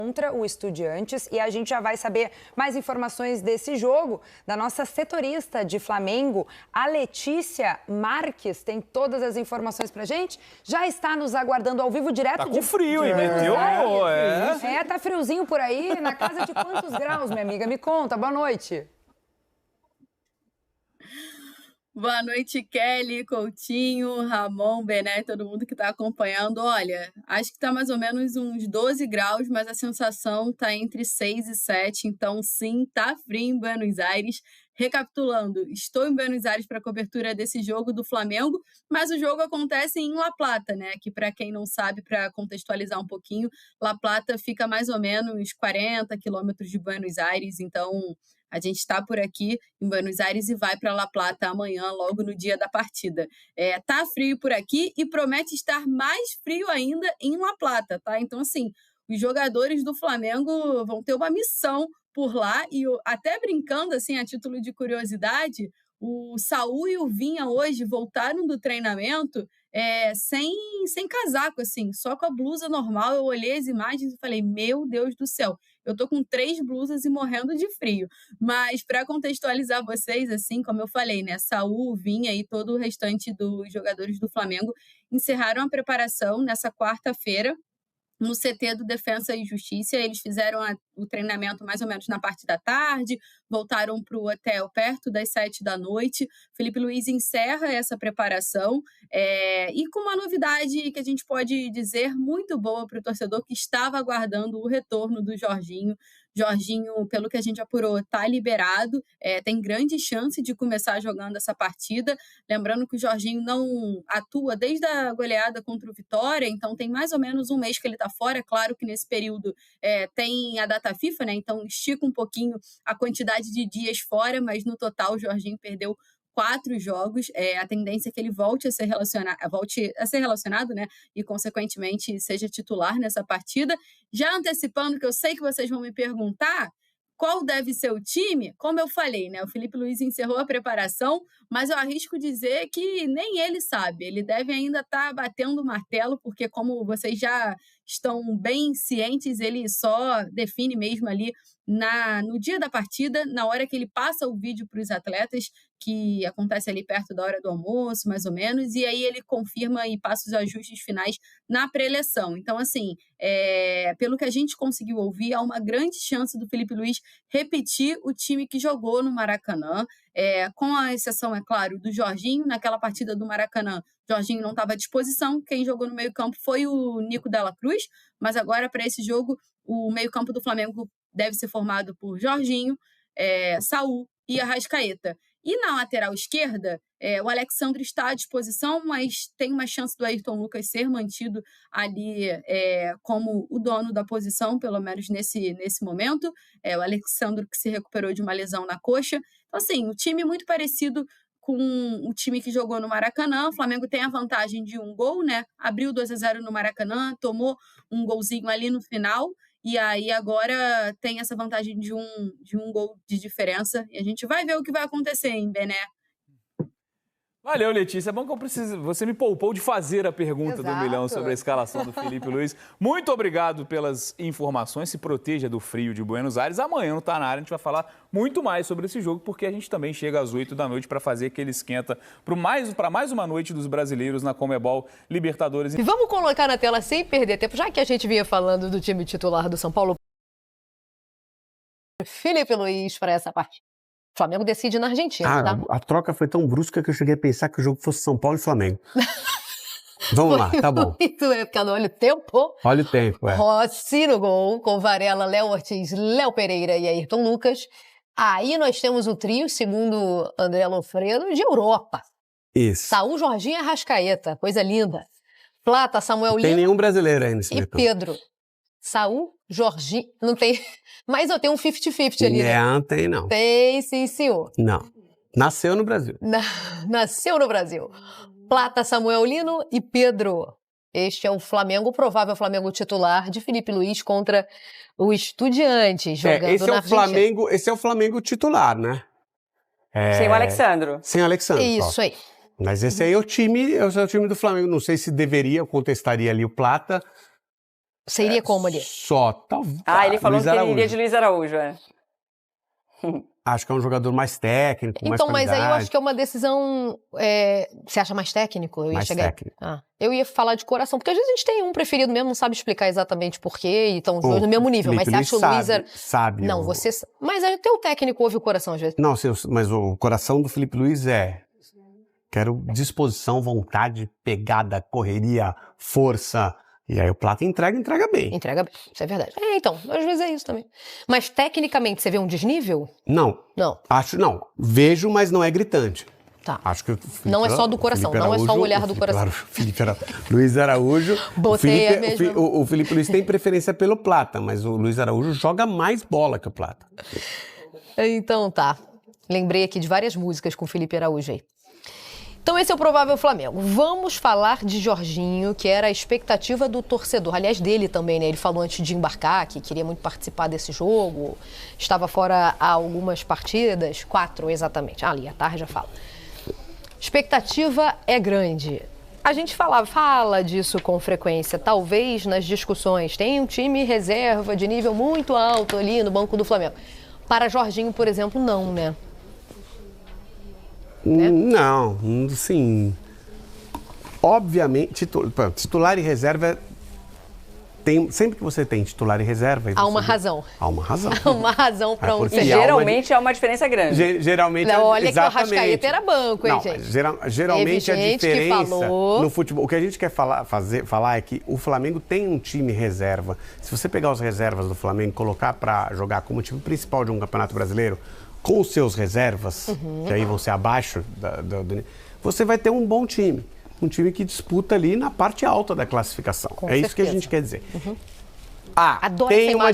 contra o Estudiantes, e a gente já vai saber mais informações desse jogo da nossa setorista de Flamengo, a Letícia Marques, tem todas as informações pra gente, já está nos aguardando ao vivo direto tá com frio, hein? Meteu? Tá friozinho por aí, na casa de quantos graus, minha amiga? Me conta, boa noite. Boa noite, Kelly, Coutinho, Ramon, Bené, todo mundo que está acompanhando. Olha, acho que está mais ou menos uns 12 graus, mas a sensação está entre 6 e 7, então sim, tá frio em Buenos Aires. Recapitulando, estou em Buenos Aires para a cobertura desse jogo do Flamengo, mas o jogo acontece em La Plata, né? Que para quem não sabe, para contextualizar um pouquinho, La Plata fica mais ou menos 40 quilômetros de Buenos Aires, então a gente está por aqui em Buenos Aires e vai para La Plata amanhã, logo no dia da partida. Tá frio por aqui e promete estar mais frio ainda em La Plata, tá? Então, assim, os jogadores do Flamengo vão ter uma missão por lá e até brincando, assim, a título de curiosidade, o Saúl e o Vinha hoje voltaram do treinamento sem casaco, assim, só com a blusa normal. Eu olhei as imagens e falei, meu Deus do céu, eu tô com 3 blusas e morrendo de frio. Mas para contextualizar vocês, assim, como eu falei, né, Saúl, Vinha e todo o restante dos jogadores do Flamengo encerraram a preparação nessa quarta-feira no CT do Defensa e Justiça. Eles fizeram o treinamento mais ou menos na parte da tarde, voltaram para o hotel perto das 7 da noite. Felipe Luiz encerra essa preparação e com uma novidade que a gente pode dizer muito boa para o torcedor que estava aguardando o retorno do Jorginho. Jorginho, pelo que a gente apurou, está liberado, tem grande chance de começar jogando essa partida. Lembrando que o Jorginho não atua desde a goleada contra o Vitória, então tem mais ou menos um mês que ele está fora. É claro que nesse período tem a data FIFA, né? Então estica um pouquinho a quantidade de dias fora, mas no total o Jorginho perdeu 4 jogos. A tendência é que ele volte a ser relacionado, né? E, consequentemente, seja titular nessa partida. Já antecipando, que eu sei que vocês vão me perguntar qual deve ser o time, como eu falei, né? O Felipe Luiz encerrou a preparação, mas eu arrisco dizer que nem ele sabe. Ele deve ainda estar batendo o martelo, porque, como vocês já estão bem cientes, ele só define mesmo ali no dia da partida, na hora que ele passa o vídeo para os atletas, que acontece ali perto da hora do almoço, mais ou menos, e aí ele confirma e passa os ajustes finais na pré-eleição. Então, assim, pelo que a gente conseguiu ouvir, há uma grande chance do Felipe Luiz repetir o time que jogou no Maracanã, com a exceção, é claro, do Jorginho. Naquela partida do Maracanã, Jorginho não estava à disposição, quem jogou no meio-campo foi o Nico Della Cruz, mas agora, para esse jogo, o meio-campo do Flamengo deve ser formado por Jorginho, Saúl e Arrascaeta. E na lateral esquerda, o Alexandre está à disposição, mas tem uma chance do Ayrton Lucas ser mantido ali como o dono da posição, pelo menos nesse momento. O Alexandre, que se recuperou de uma lesão na coxa. Então, assim, um time muito parecido com o time que jogou no Maracanã. O Flamengo tem a vantagem de um gol, né? Abriu 2-0 no Maracanã, tomou um golzinho ali no final, e aí agora tem essa vantagem de um gol de diferença. E a gente vai ver o que vai acontecer, hein, Bené? Valeu, Letícia. É bom que você me poupou de fazer a pergunta do milhão sobre a escalação do Felipe Luiz. Muito obrigado pelas informações. Se proteja do frio de Buenos Aires. Amanhã no Tá Na Área a gente vai falar muito mais sobre esse jogo, porque a gente também chega às 8 da noite para fazer aquele esquenta para mais uma noite dos brasileiros na Conmebol Libertadores. E vamos colocar na tela sem perder tempo, já que a gente vinha falando do time titular do São Paulo. Felipe Luiz para essa partida. O Flamengo decide na Argentina, tá? A troca foi tão brusca que eu cheguei a pensar que o jogo fosse São Paulo e Flamengo. Vamos lá, tá bom. Muito época, olha o tempo. Olha o tempo, Rossi no gol, com Varela, Léo Ortiz, Léo Pereira e Ayrton Lucas. Aí nós temos o trio, segundo André Lofredo, de Europa. Isso. Saúl, Jorginho e Arrascaeta, coisa linda. Plata, Samuel Lino. Tem nenhum brasileiro aí nesse E Pedro. Saúl, Jorginho, não tem... Mas eu tenho um 50-50 ali, né? Não tem, não. Tem, sim, senhor. Não. Nasceu no Brasil. Nasceu no Brasil. Plata, Samuel Lino e Pedro. Este é o Flamengo, o provável Flamengo titular de Felipe Luiz contra o Estudiantes, jogando na Argentina. Esse é o Flamengo titular, né? Sem o Alexandro. Sem o Alexandro. Isso aí. Mas esse aí é o time do Flamengo. Não sei se deveria, eu contestaria ali o Plata. Você iria como ali? Só, talvez. Ele falou que ele iria de Luiz Araújo, Acho que é um jogador mais técnico, mais Então, mas qualidade. aí eu acho que é uma decisão... Você acha mais técnico? Mais técnico. Eu ia falar de coração, porque às vezes a gente tem um preferido mesmo, não sabe explicar exatamente por quê, e estão os dois no mesmo nível. Felipe, mas você acha o Luiz... Sabe. Não, você... Mas até o técnico ouve o coração às vezes. Não, mas o coração do Felipe Luiz quero disposição, vontade, pegada, correria, força. E aí o Plata entrega bem. Entrega bem, isso é verdade. Então, às vezes é isso também. Mas tecnicamente você vê um desnível? Não. Não. Não. Vejo, mas não é gritante. Tá. Acho que não é só do coração, não é só o olhar do coração. Luiz Araújo. Botei a mesma. O Felipe Luiz tem preferência pelo Plata, mas o Luiz Araújo joga mais bola que o Plata. Então tá. Lembrei aqui de várias músicas com o Felipe Araújo aí. Então esse é o provável Flamengo. Vamos falar de Jorginho, que era a expectativa do torcedor. Aliás, dele também, né? Ele falou antes de embarcar que queria muito participar desse jogo. Estava fora há algumas partidas, 4 exatamente. Ali, a tarde já fala. Expectativa é grande. A gente fala disso com frequência, talvez nas discussões. Tem um time reserva de nível muito alto ali no banco do Flamengo. Para Jorginho, por exemplo, não, né? Não, sim. Obviamente, titular e reserva sempre que você tem titular e reserva... Há uma razão. Há uma razão. Há uma razão para um... E geralmente há uma diferença grande. Geralmente, não, olha exatamente. Que o Arrascaeta era banco, hein, não, gente? Geralmente a diferença no futebol... O que a gente quer falar é que o Flamengo tem um time reserva. Se você pegar as reservas do Flamengo e colocar para jogar como time principal de um campeonato brasileiro, com os seus reservas, que aí vão ser abaixo, você vai ter um bom time. Um time que disputa ali na parte alta da classificação. Com certeza. Isso que a gente quer dizer. Tem uma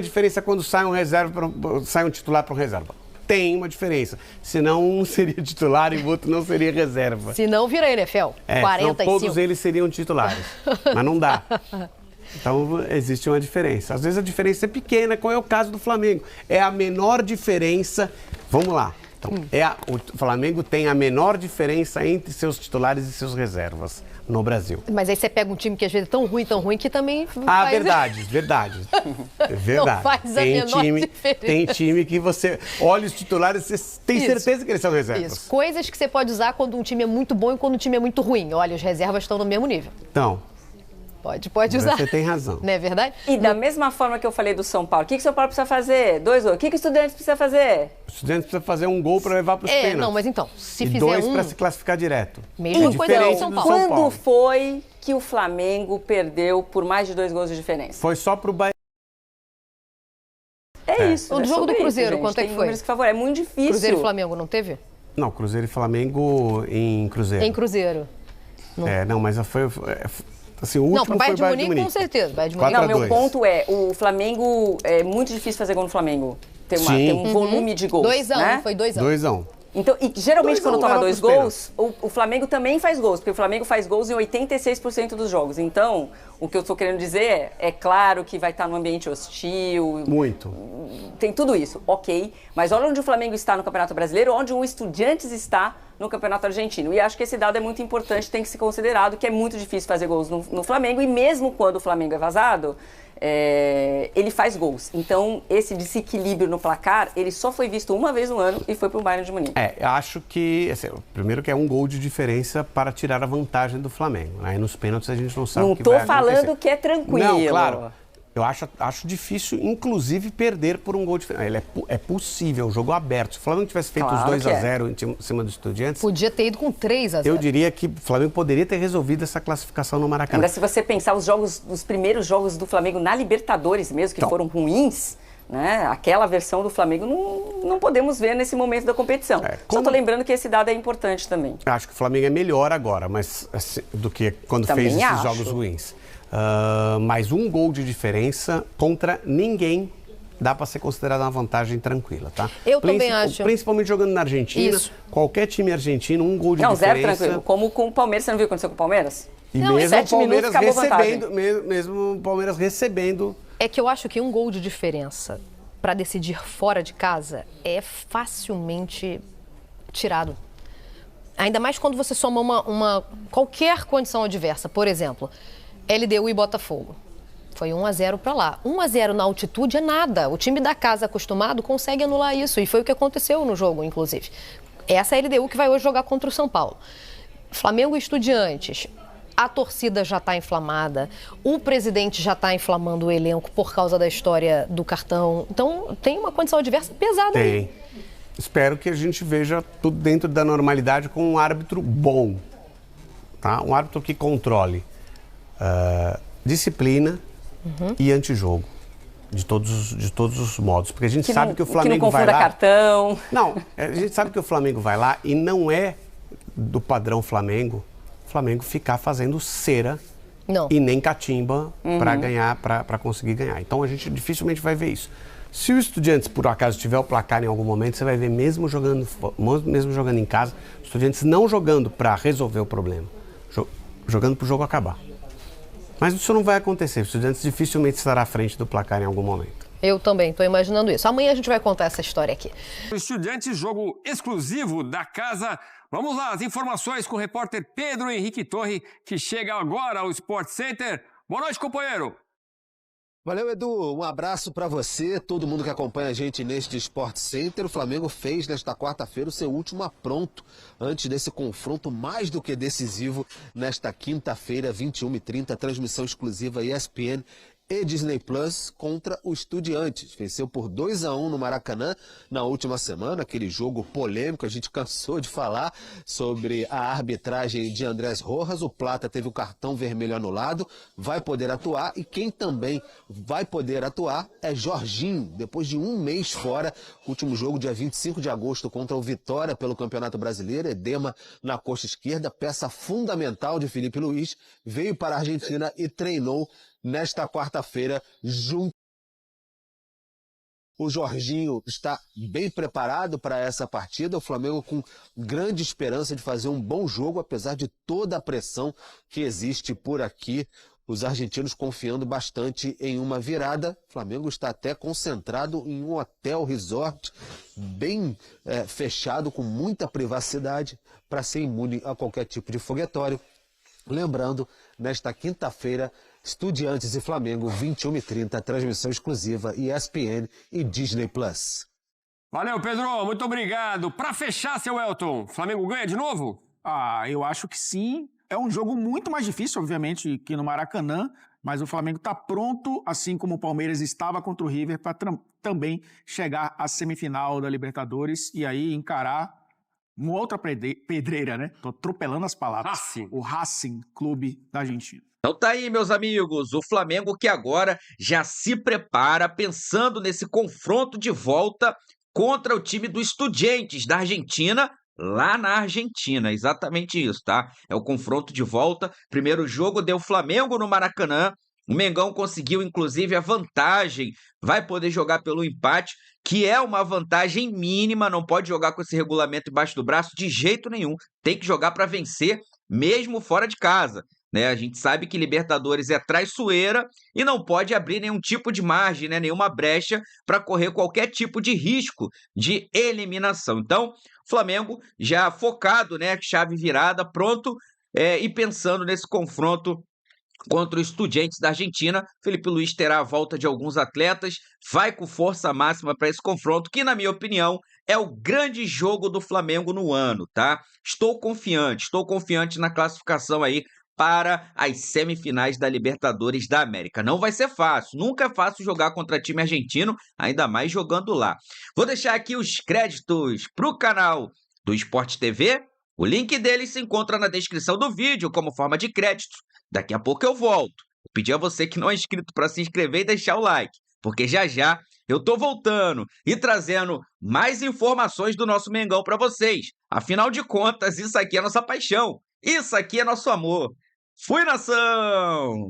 diferença quando sai um titular para um reserva. Tem uma diferença. Senão um seria titular e o outro não seria reserva. Senão vira NFL. 45. Todos eles seriam titulares. Mas não dá. Então, existe uma diferença. Às vezes a diferença é pequena, qual é o caso do Flamengo? É a menor diferença. Vamos lá. Então, o Flamengo tem a menor diferença entre seus titulares e seus reservas no Brasil. Mas aí você pega um time que às vezes é tão ruim, que também faz... verdade. Não faz a menor diferença. Tem time que você olha os titulares e você tem certeza que eles são reservas. Isso. Coisas que você pode usar quando um time é muito bom e quando um time é muito ruim. Olha, os reservas estão no mesmo nível. Então... Pode usar. Você tem razão. Não é verdade? E da mesma forma que eu falei do São Paulo, o que o São Paulo precisa fazer? 2 gols. O que o Estudiantes precisa fazer? O Estudiantes precisa fazer um gol para levar para os pênaltis. Não, mas então, se fizer 2 para se classificar direto. Mesma coisa do São Paulo. Quando foi que o Flamengo perdeu por mais de 2 gols de diferença? Foi só pro Bahia. Isso. O jogo do Cruzeiro, isso, quanto é que foi? É muito difícil. Cruzeiro e Flamengo, não teve? Não, Cruzeiro e Flamengo em Cruzeiro. Em Cruzeiro. Não, mas foi... Assim, o último pro Bayern de Munique, com certeza. Não, meu ponto o Flamengo, é muito difícil fazer gol no Flamengo. Tem um volume de gols. 2-1, né? foi 2-1. 2-1. Então, e geralmente quando toma 2 gols, o Flamengo também faz gols, porque o Flamengo faz gols em 86% dos jogos. Então, o que eu estou querendo dizer é claro que vai estar num ambiente hostil. Muito. Tem tudo isso, ok. Mas olha onde o Flamengo está no Campeonato Brasileiro, onde o Estudiantes está no Campeonato Argentino. E acho que esse dado é muito importante, tem que ser considerado, que é muito difícil fazer gols no Flamengo. E mesmo quando o Flamengo é vazado, ele faz gols. Então, esse desequilíbrio no placar, ele só foi visto uma vez no ano e foi para o Bayern de Munique. Acho que, primeiro que é um gol de diferença para tirar a vantagem do Flamengo. Aí nos pênaltis a gente não sabe o que vai acontecer. Não estou falando que é tranquilo. Não, claro. Eu acho difícil, inclusive, perder por um gol diferente. É possível, jogo aberto. Se o Flamengo tivesse feito os 2-0 em cima dos Estudiantes... Podia ter ido com 3-0. Eu diria que o Flamengo poderia ter resolvido essa classificação no Maracanã. Agora, se você pensar os primeiros jogos do Flamengo na Libertadores mesmo, que foram ruins... Né? Aquela versão do Flamengo não podemos ver nesse momento da competição. Só estou lembrando que esse dado é importante também. Acho que o Flamengo é melhor agora, mas do que quando também fez esses jogos ruins. Mas um gol de diferença contra ninguém dá para ser considerada uma vantagem tranquila, tá? Eu também acho. Principalmente jogando na Argentina. Isso. Qualquer time argentino, um gol de diferença... Não, 0 tranquilo. Como com o Palmeiras, você não viu o que aconteceu com o Palmeiras? E não, mesmo o Palmeiras recebendo, mesmo o Palmeiras recebendo... É que eu acho que um gol de diferença para decidir fora de casa é facilmente tirado. Ainda mais quando você soma qualquer condição adversa. Por exemplo, LDU e Botafogo. Foi 1-0 para lá. 1-0 na altitude é nada. O time da casa acostumado consegue anular isso. E foi o que aconteceu no jogo, inclusive. Essa é a LDU que vai hoje jogar contra o São Paulo. Flamengo e Estudiantes. A torcida já está inflamada. O presidente já está inflamando o elenco por causa da história do cartão. Então, tem uma condição adversa pesada aí. Espero que a gente veja tudo dentro da normalidade com um árbitro bom. Tá? Um árbitro que controle disciplina e antijogo. De todos os modos. Porque a gente sabe que o Flamengo vai lá... Que não confunda cartão. Não, a gente sabe que o Flamengo vai lá e não é do padrão Flamengo o Flamengo ficar fazendo cera e nem catimba para ganhar, para conseguir ganhar. Então a gente dificilmente vai ver isso. Se o Estudiantes, por acaso, tiver o placar em algum momento, você vai ver mesmo jogando em casa, os Estudiantes não jogando para resolver o problema, jogando para o jogo acabar. Mas isso não vai acontecer. O Estudiantes dificilmente estará à frente do placar em algum momento. Eu também estou imaginando isso. Amanhã a gente vai contar essa história aqui. Estudiantes, jogo exclusivo da casa. Vamos lá, as informações com o repórter Pedro Henrique Torre, que chega agora ao Sport Center. Boa noite, companheiro. Valeu, Edu. Um abraço para você, todo mundo que acompanha a gente neste Sport Center. O Flamengo fez nesta quarta-feira o seu último apronto antes desse confronto mais do que decisivo nesta quinta-feira, 21h30, transmissão exclusiva ESPN e Disney Plus contra o Estudiantes. Venceu por 2-1 no Maracanã na última semana, aquele jogo polêmico, a gente cansou de falar sobre a arbitragem de Andrés Rojas. O Plata teve o cartão vermelho anulado, vai poder atuar, e quem também vai poder atuar é Jorginho, depois de um mês fora. Último jogo dia 25 de agosto contra o Vitória pelo Campeonato Brasileiro, edema na coxa esquerda, peça fundamental de Filipe Luís, veio para a Argentina e treinou nesta quarta-feira, junto. O Jorginho está bem preparado para essa partida. O Flamengo com grande esperança de fazer um bom jogo, apesar de toda a pressão que existe por aqui. Os argentinos confiando bastante em uma virada. O Flamengo está até concentrado em um hotel resort bem fechado, com muita privacidade, para ser imune a qualquer tipo de foguetório. Lembrando, nesta quinta-feira, Estudiantes e Flamengo, 21h30, transmissão exclusiva ESPN e Disney Plus. Valeu, Pedro, muito obrigado. Para fechar, seu Elton, Flamengo ganha de novo? Eu acho que sim. É um jogo muito mais difícil, obviamente, que no Maracanã, mas o Flamengo está pronto, assim como o Palmeiras estava contra o River, para também chegar à semifinal da Libertadores e aí encarar uma outra pedreira, né? Tô atropelando as palavras. O Racing Clube da Argentina. Então tá aí, meus amigos, o Flamengo que agora já se prepara pensando nesse confronto de volta contra o time do Estudiantes da Argentina, lá na Argentina, exatamente isso, tá? É o confronto de volta, primeiro jogo deu Flamengo no Maracanã, o Mengão conseguiu inclusive a vantagem, vai poder jogar pelo empate, que é uma vantagem mínima, não pode jogar com esse regulamento embaixo do braço de jeito nenhum, tem que jogar para vencer mesmo fora de casa. A gente sabe que Libertadores é traiçoeira e não pode abrir nenhum tipo de margem, nenhuma brecha para correr qualquer tipo de risco de eliminação. Então, Flamengo já focado, chave virada, pronto, e pensando nesse confronto contra o Estudiantes da Argentina. Filipe Luís terá a volta de alguns atletas, vai com força máxima para esse confronto, que, na minha opinião, é o grande jogo do Flamengo no ano, tá? Estou confiante na classificação aí para as semifinais da Libertadores da América. Não vai ser fácil, nunca é fácil jogar contra time argentino, ainda mais jogando lá. Vou deixar aqui os créditos para o canal do Sport TV, o link deles se encontra na descrição do vídeo como forma de crédito. Daqui a pouco eu volto. Vou pedir a você que não é inscrito para se inscrever e deixar o like, porque já já eu tô voltando e trazendo mais informações do nosso Mengão para vocês. Afinal de contas, isso aqui é nossa paixão, isso aqui é nosso amor. Fui, nação!